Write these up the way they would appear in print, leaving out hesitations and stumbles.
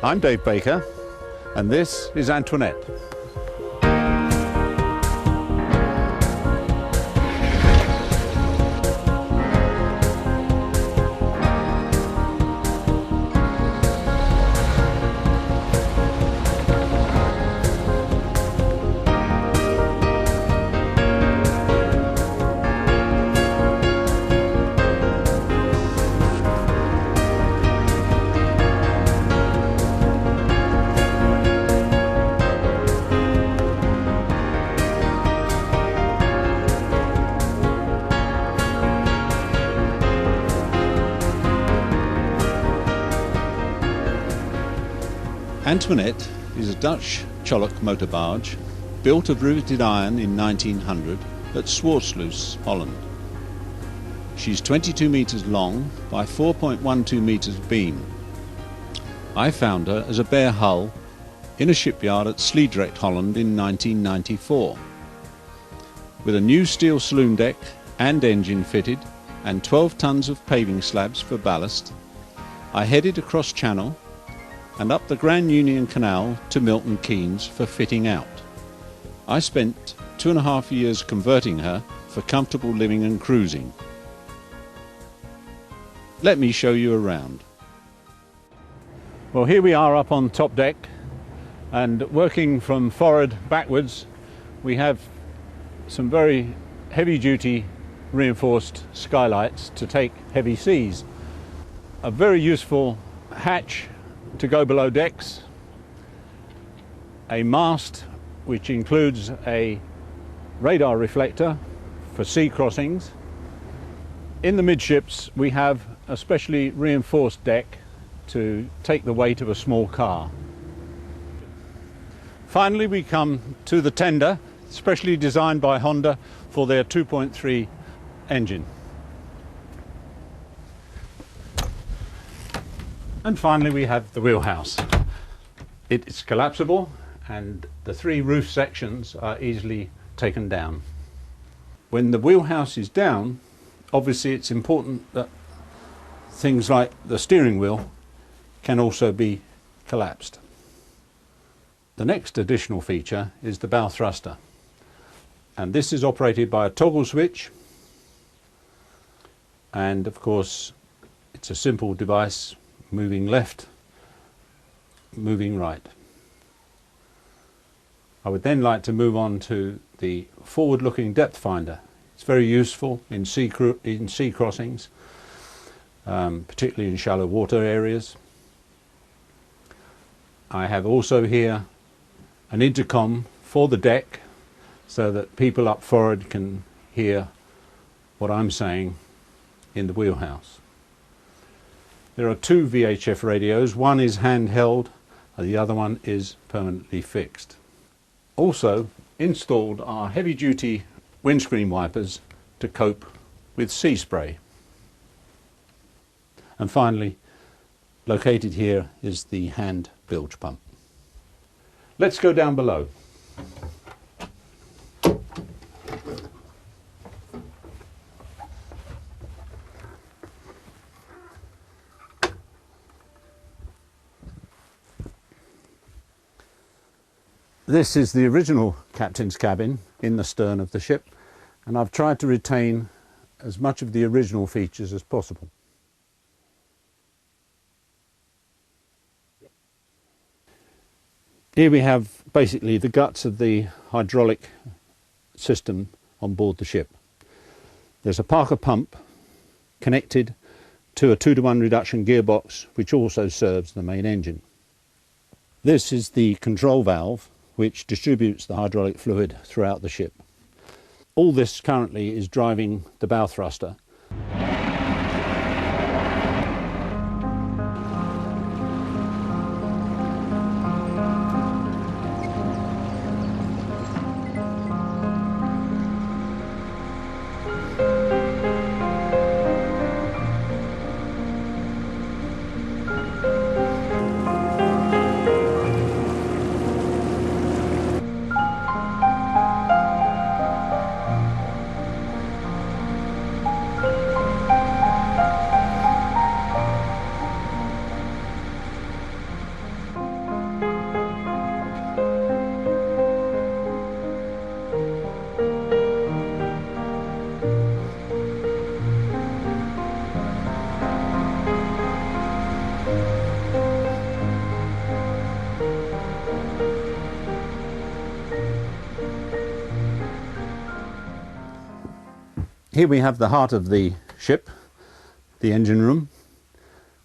I'm Dave Baker, and this is Antoinette. Antoinette is a Dutch cholk motor barge built of riveted iron in 1900 at Zwartsluis, Holland. She's 22 metres long by 4.12 metres beam. I found her as a bare hull in a shipyard at Sliedrecht, Holland in 1994. With a new steel saloon deck and engine fitted and 12 tons of paving slabs for ballast, I headed across Channel and up the Grand Union Canal to Milton Keynes for fitting out. I spent 2.5 years converting her for comfortable living and cruising. Let me show you around. Well, here we are up on top deck, and working from forward backwards we have some very heavy duty reinforced skylights to take heavy seas. A very useful hatch to go below decks, a mast which includes a radar reflector for sea crossings. In the midships we have a specially reinforced deck to take the weight of a small car. Finally we come to the tender, specially designed by Honda for their 2.3 engine. And finally we have the wheelhouse. It is collapsible and the 3 roof sections are easily taken down. When the wheelhouse is down, obviously it's important that things like the steering wheel can also be collapsed. The next additional feature is the bow thruster, and this is operated by a toggle switch, and of course it's a simple device, moving left, moving right. I would then like to move on to the forward-looking depth finder. It's very useful in sea crossings, particularly in shallow water areas. I have also here an intercom for the deck so that people up forward can hear what I'm saying in the wheelhouse. There are 2 VHF radios, one is handheld and the other one is permanently fixed. Also installed are heavy duty windscreen wipers to cope with sea spray. And finally, located here is the hand bilge pump. Let's go down below. This is the original captain's cabin in the stern of the ship, and I've tried to retain as much of the original features as possible. Here we have basically the guts of the hydraulic system on board the ship. There's a Parker pump connected to a 2-to-1 reduction gearbox which also serves the main engine. This is the control valve which distributes the hydraulic fluid throughout the ship. All this currently is driving the bow thruster. Here we have the heart of the ship, the engine room,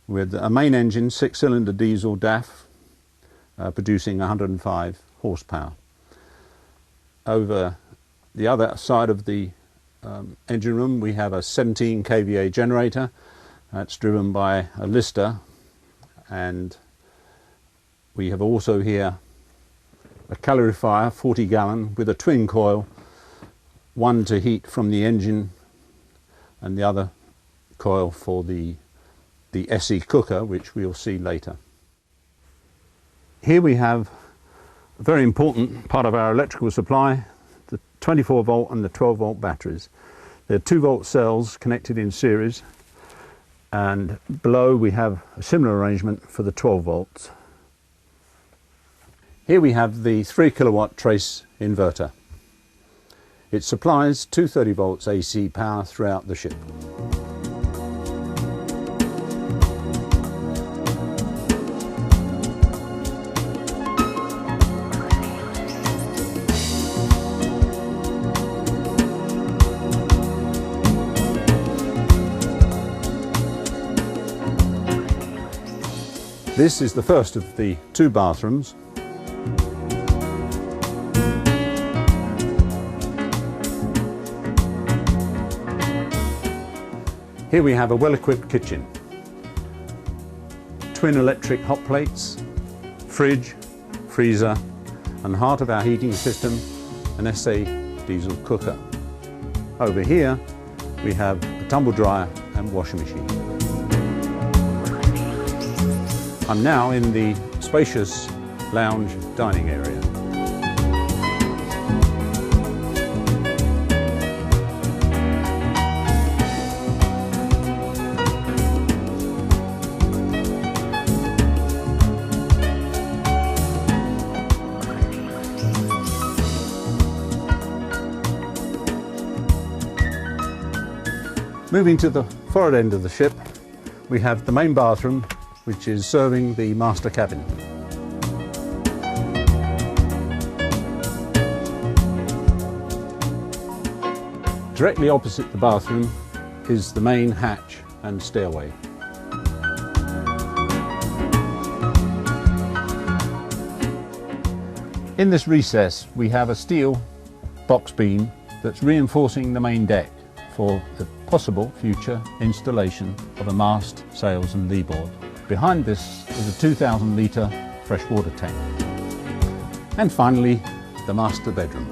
with a main engine, 6-cylinder diesel DAF, producing 105 horsepower. Over the other side of the engine room we have a 17 kVA generator that's driven by a Lister, and we have also here a calorifier 40 gallon with a twin coil, one to heat from the engine and the other coil for the SE cooker, which we'll see later. Here we have a very important part of our electrical supply, the 24 volt and the 12 volt batteries. They're 2 volt cells connected in series, and below we have a similar arrangement for the 12 volts. Here we have the 3 kilowatt trace inverter. It supplies 230 volts AC power throughout the ship. This is the first of the 2 bathrooms. Here we have a well-equipped kitchen, twin electric hot plates, fridge, freezer, and heart of our heating system, an SA diesel cooker. Over here we have a tumble dryer and washing machine. I'm now in the spacious lounge dining area. Moving to the forward end of the ship, we have the main bathroom, which is serving the master cabin. Directly opposite the bathroom is the main hatch and stairway. In this recess we have a steel box beam that's reinforcing the main deck for the possible future installation of a mast, sails and lee board. Behind this is a 2,000 litre freshwater tank. And finally, the master bedroom.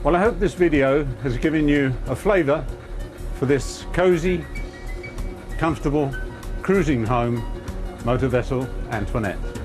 Well, I hope this video has given you a flavour for this cosy, comfortable cruising home motor vessel Antoinette.